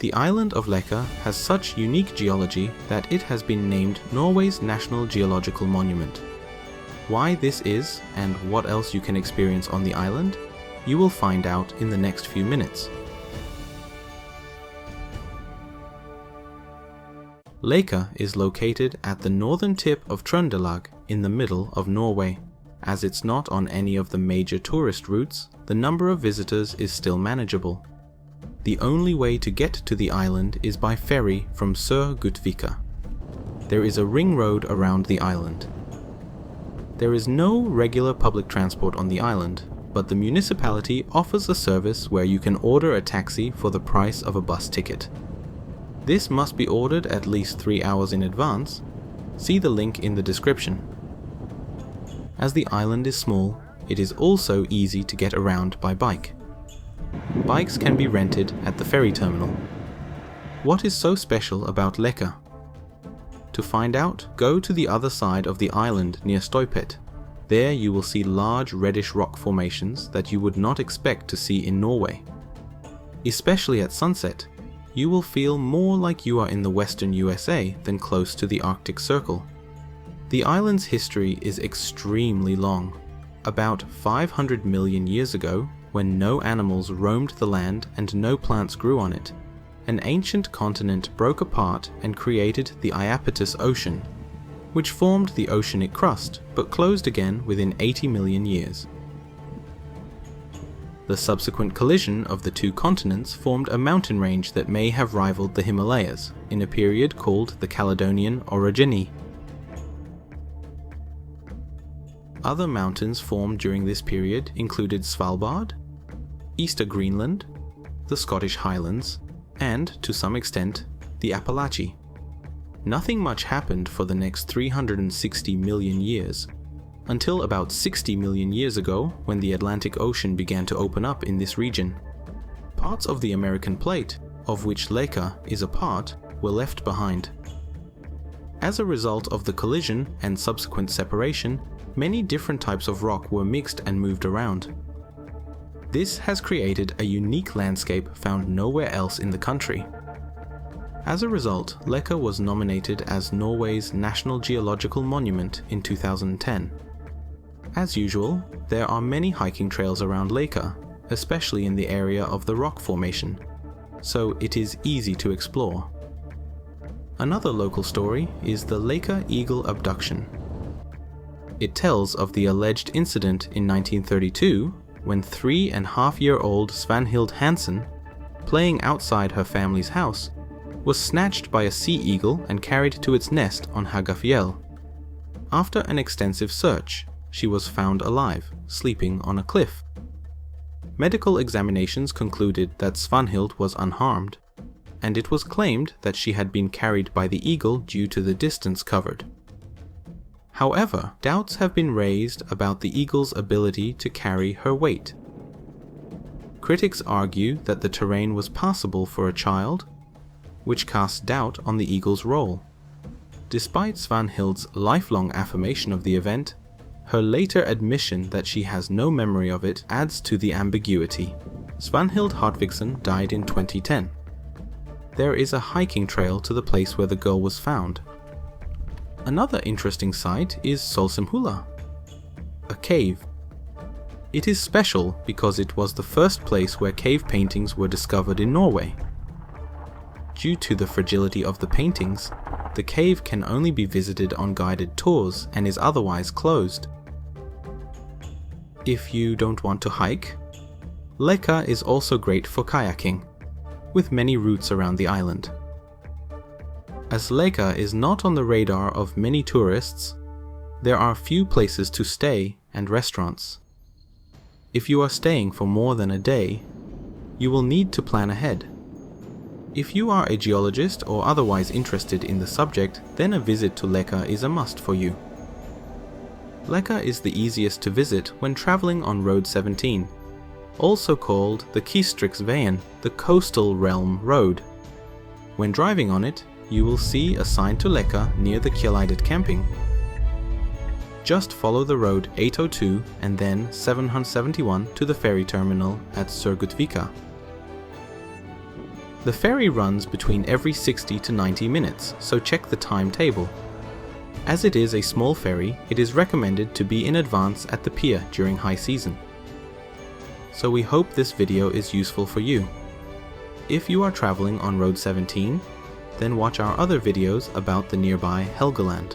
The island of Leka has such unique geology that it has been named Norway's National Geological Monument. Why this is, and what else you can experience on the island, you will find out in the next few minutes. Leka is located at the northern tip of Trøndelag in the middle of Norway. As it's not on any of the major tourist routes, the number of visitors is still manageable. The only way to get to the island is by ferry from Sør-Gutvika. There is a ring road around the island. There is no regular public transport on the island, but the municipality offers a service where you can order a taxi for the price of a bus ticket. This must be ordered at least 3 hours in advance. See the link in the description. As the island is small, it is also easy to get around by bike. Bikes can be rented at the ferry terminal. What is so special about Leka? To find out, go to the other side of the island near Stoipet. There you will see large reddish rock formations that you would not expect to see in Norway. Especially at sunset, you will feel more like you are in the western USA than close to the Arctic Circle. The island's history is extremely long. About 500 million years ago, when no animals roamed the land and no plants grew on it, an ancient continent broke apart and created the Iapetus Ocean, which formed the oceanic crust but closed again within 80 million years. The subsequent collision of the two continents formed a mountain range that may have rivaled the Himalayas in a period called the Caledonian Orogeny. Other mountains formed during this period included Svalbard, Easter Greenland, the Scottish Highlands, and, to some extent, the Appalachia. Nothing much happened for the next 360 million years, until about 60 million years ago when the Atlantic Ocean began to open up in this region. Parts of the American plate, of which Leka is a part, were left behind. As a result of the collision and subsequent separation, many different types of rock were mixed and moved around. This has created a unique landscape found nowhere else in the country. As a result, Leka was nominated as Norway's National Geological Monument in 2010. As usual, there are many hiking trails around Leka, especially in the area of the rock formation, so it is easy to explore. Another local story is the Leka Eagle abduction. It tells of the alleged incident in 1932 when 3.5-year-old Svanhild Hansen, playing outside her family's house, was snatched by a sea eagle and carried to its nest on Hagafjell. After an extensive search, she was found alive, sleeping on a cliff. Medical examinations concluded that Svanhild was unharmed, and it was claimed that she had been carried by the eagle due to the distance covered. However, doubts have been raised about the eagle's ability to carry her weight. Critics argue that the terrain was passable for a child, which casts doubt on the eagle's role. Despite Svanhild's lifelong affirmation of the event, her later admission that she has no memory of it adds to the ambiguity. Svanhild Hartvigsen died in 2010. There is a hiking trail to the place where the girl was found. Another interesting site is Solsimhula, a cave. It is special because it was the first place where cave paintings were discovered in Norway. Due to the fragility of the paintings, the cave can only be visited on guided tours and is otherwise closed. If you don't want to hike, Leka is also great for kayaking, with many routes around the island. As Leka is not on the radar of many tourists, there are few places to stay and restaurants. If you are staying for more than a day, you will need to plan ahead. If you are a geologist or otherwise interested in the subject, then a visit to Leka is a must for you. Leka is the easiest to visit when traveling on Road 17, also called the Kystryksveien, the Coastal Realm Road. When driving on it, you will see a sign to Leka near the Kjelleidet camping. Just follow the road 802 and then 771 to the ferry terminal at Sør-Gutvika. The ferry runs between every 60 to 90 minutes, so check the timetable. As it is a small ferry, it is recommended to be in advance at the pier during high season. So we hope this video is useful for you. If you are traveling on Road 17, then watch our other videos about the nearby Helgoland.